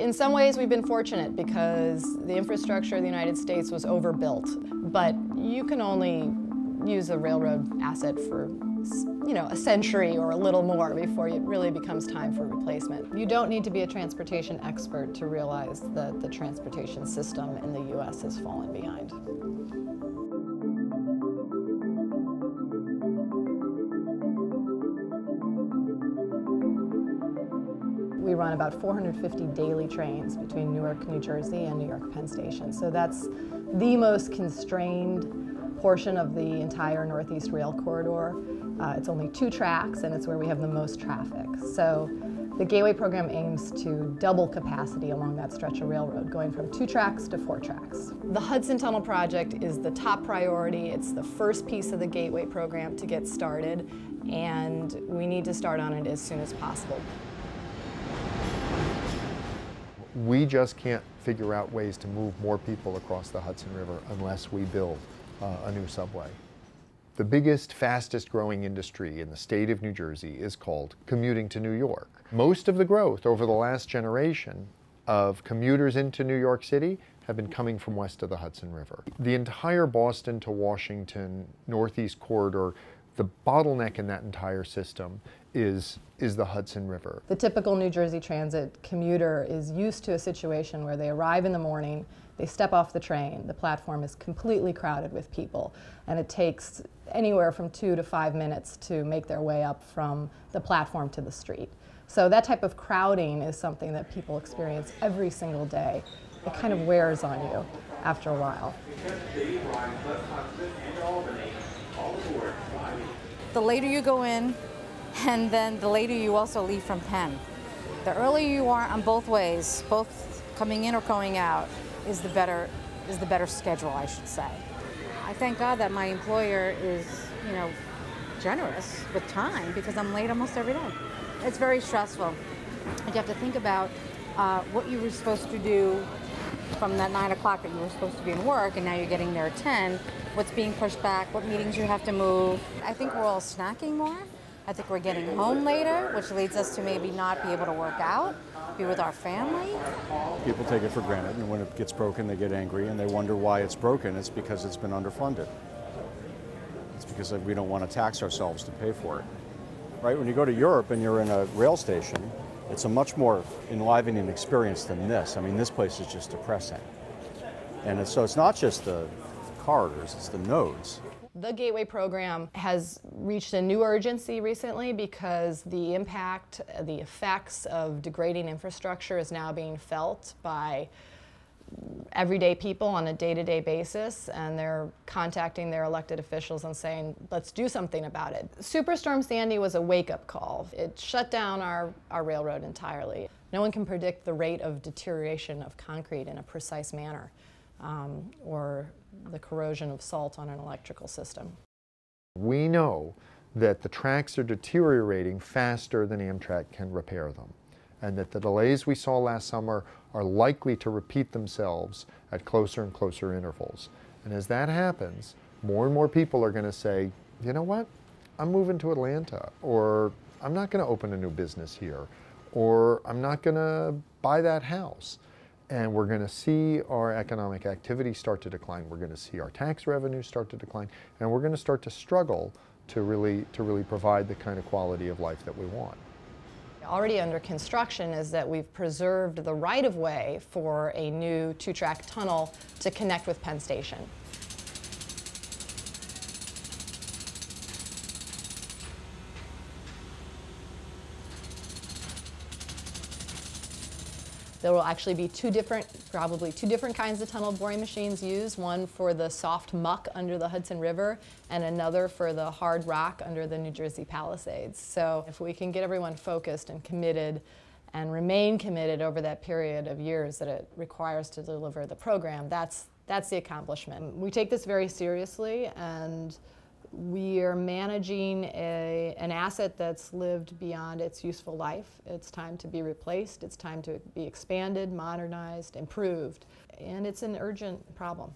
In some ways, we've been fortunate because the infrastructure of the United States was overbuilt, but you can only use a railroad asset for, you know, a century or a little more before it really becomes time for replacement. You don't need to be a transportation expert to realize that the transportation system in the U.S. has fallen behind. We run about 450 daily trains between Newark, New Jersey and New York Penn Station. So that's the most constrained portion of the entire Northeast Rail Corridor. It's only 2 tracks and it's where we have the most traffic. So the Gateway program aims to double capacity along that stretch of railroad, going from 2 tracks to 4 tracks. The Hudson Tunnel project is the top priority. It's the first piece of the Gateway program to get started, and we need to start on it as soon as possible. We just can't figure out ways to move more people across the Hudson River unless we build a new subway. The biggest, fastest growing industry in the state of New Jersey is called commuting to New York. Most of the growth over the last generation of commuters into New York City have been coming from west of the Hudson River. The entire Boston to Washington Northeast corridor, the bottleneck in that entire system is the Hudson River. The typical New Jersey Transit commuter is used to a situation where they arrive in the morning, they step off the train, the platform is completely crowded with people, and it takes anywhere from 2 to 5 minutes to make their way up from the platform to the street. So that type of crowding is something that people experience every single day. It kind of wears on you after a while. The later you go in, and then the later you also leave from Penn. The earlier you are on both ways, both coming in or going out, is the better schedule, I should say. I thank God that my employer is, you know, generous with time because I'm late almost every day. It's very stressful. You have to think about what you were supposed to do from that 9 o'clock that you were supposed to be in work, and now you're getting there at 10. What's being pushed back, what meetings you have to move. I think we're all snacking more. I think we're getting home later, which leads us to maybe not be able to work out, be with our family. People take it for granted, and when it gets broken, they get angry, and they wonder why it's broken. It's because it's been underfunded. It's because we don't want to tax ourselves to pay for it. Right? When you go to Europe and you're in a rail station, it's a much more enlivening experience than this. I mean, this place is just depressing. And so it's not just the corridors, it's the nodes. The Gateway program has reached a new urgency recently because the impact, the effects of degrading infrastructure is now being felt by everyday people on a day-to-day basis, and they're contacting their elected officials and saying, let's do something about it. Superstorm Sandy was a wake-up call. It shut down our railroad entirely. No one can predict the rate of deterioration of concrete in a precise manner, or the corrosion of salt on an electrical system. We know that the tracks are deteriorating faster than Amtrak can repair them, and that the delays we saw last summer are likely to repeat themselves at closer and closer intervals. And as that happens, more and more people are going to say, you know what, I'm moving to Atlanta, or I'm not going to open a new business here, or I'm not going to buy that house. And we're going to see our economic activity start to decline. We're going to see our tax revenues start to decline, and we're going to start to struggle to really provide the kind of quality of life that we want. Already under construction is that we've preserved the right-of-way for a new 2-track tunnel to connect with Penn Station. There will actually be probably two different kinds of tunnel boring machines used, one for the soft muck under the Hudson River and another for the hard rock under the New Jersey Palisades. So if we can get everyone focused and committed and remain committed over that period of years that it requires to deliver the program, that's the accomplishment. We take this very seriously, and we are managing an asset that's lived beyond its useful life. It's time to be replaced. It's time to be expanded, modernized, improved. And it's an urgent problem.